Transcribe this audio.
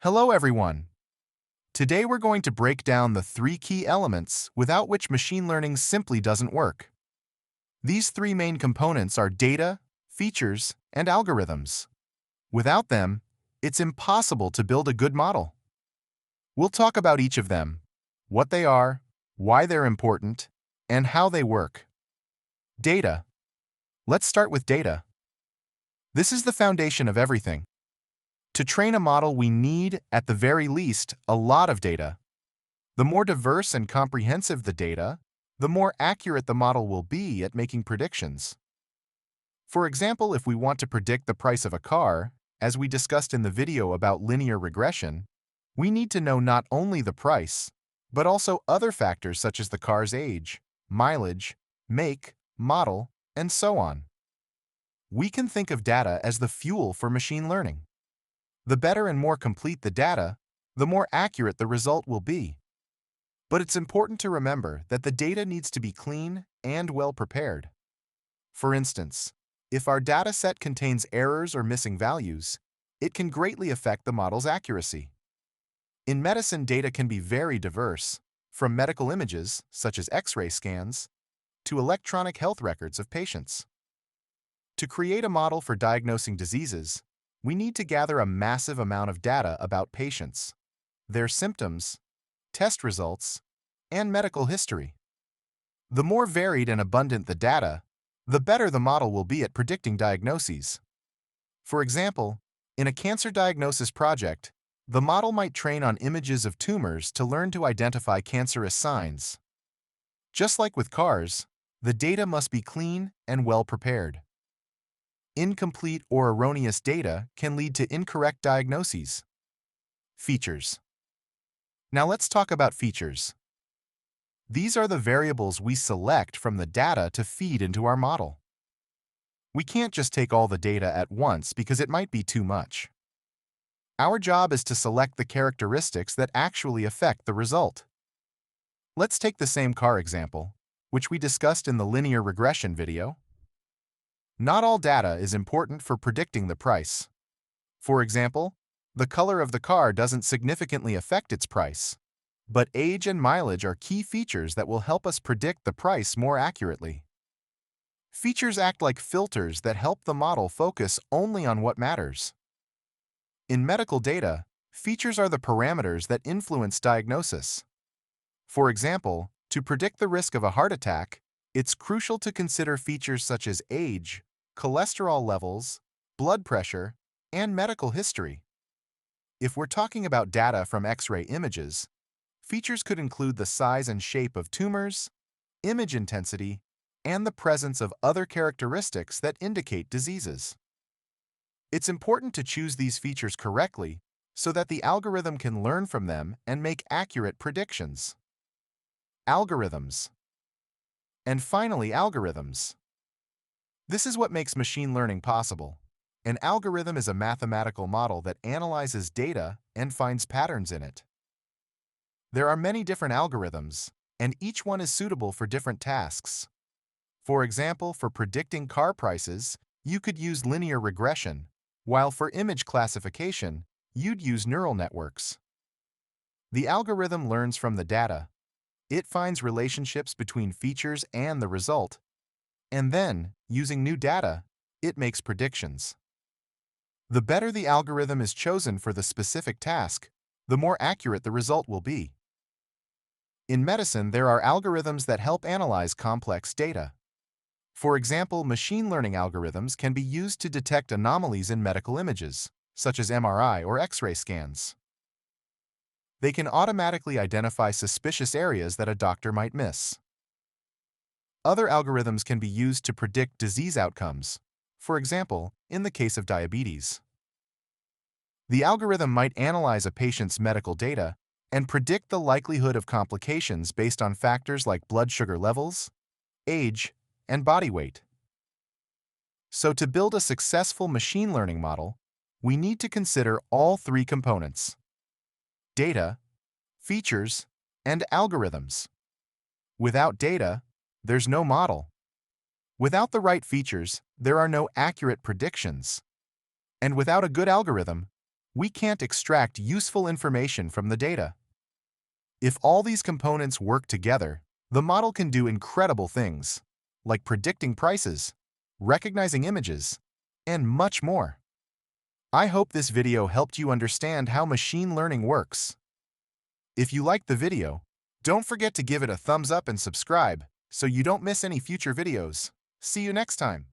Hello everyone. Today we're going to break down the three key elements without which machine learning simply doesn't work. These three main components are data, features, and algorithms. Without them, it's impossible to build a good model. We'll talk about each of them, what they are, why they're important, and how they work. Data. Let's start with data. This is the foundation of everything. To train a model, we need, at the very least, a lot of data. The more diverse and comprehensive the data, the more accurate the model will be at making predictions. For example, if we want to predict the price of a car, as we discussed in the video about linear regression, we need to know not only the price, but also other factors such as the car's age, mileage, make, model, and so on. We can think of data as the fuel for machine learning. The better and more complete the data, the more accurate the result will be. But it's important to remember that the data needs to be clean and well prepared. For instance, if our data set contains errors or missing values, it can greatly affect the model's accuracy. In medicine, data can be very diverse, from medical images, such as X-ray scans, to electronic health records of patients. To create a model for diagnosing diseases, we need to gather a massive amount of data about patients, their symptoms, test results, and medical history. The more varied and abundant the data, the better the model will be at predicting diagnoses. For example, in a cancer diagnosis project, the model might train on images of tumors to learn to identify cancerous signs. Just like with cars, the data must be clean and well prepared. Incomplete or erroneous data can lead to incorrect diagnoses. Features. Now let's talk about features. These are the variables we select from the data to feed into our model. We can't just take all the data at once because it might be too much. Our job is to select the characteristics that actually affect the result. Let's take the same car example, which we discussed in the linear regression video. Not all data is important for predicting the price. For example, the color of the car doesn't significantly affect its price, but age and mileage are key features that will help us predict the price more accurately. Features act like filters that help the model focus only on what matters. In medical data, features are the parameters that influence diagnosis. For example, to predict the risk of a heart attack, it's crucial to consider features such as age, cholesterol levels, blood pressure, and medical history. If we're talking about data from X-ray images, features could include the size and shape of tumors, image intensity, and the presence of other characteristics that indicate diseases. It's important to choose these features correctly so that the algorithm can learn from them and make accurate predictions. Algorithms. And finally, algorithms. This is what makes machine learning possible. An algorithm is a mathematical model that analyzes data and finds patterns in it. There are many different algorithms, and each one is suitable for different tasks. For example, for predicting car prices, you could use linear regression, while for image classification, you'd use neural networks. The algorithm learns from the data. It finds relationships between features and the result, and then, using new data, it makes predictions. The better the algorithm is chosen for the specific task, the more accurate the result will be. In medicine, there are algorithms that help analyze complex data. For example, machine learning algorithms can be used to detect anomalies in medical images, such as MRI or X-ray scans. They can automatically identify suspicious areas that a doctor might miss. Other algorithms can be used to predict disease outcomes, for example, in the case of diabetes. The algorithm might analyze a patient's medical data and predict the likelihood of complications based on factors like blood sugar levels, age, and body weight. So to build a successful machine learning model, we need to consider all three components: data, features, and algorithms. Without data, there's no model. Without the right features, there are no accurate predictions. And without a good algorithm, we can't extract useful information from the data. If all these components work together, the model can do incredible things, like predicting prices, recognizing images, and much more. I hope this video helped you understand how machine learning works. If you liked the video, don't forget to give it a thumbs up and subscribe so you don't miss any future videos. See you next time.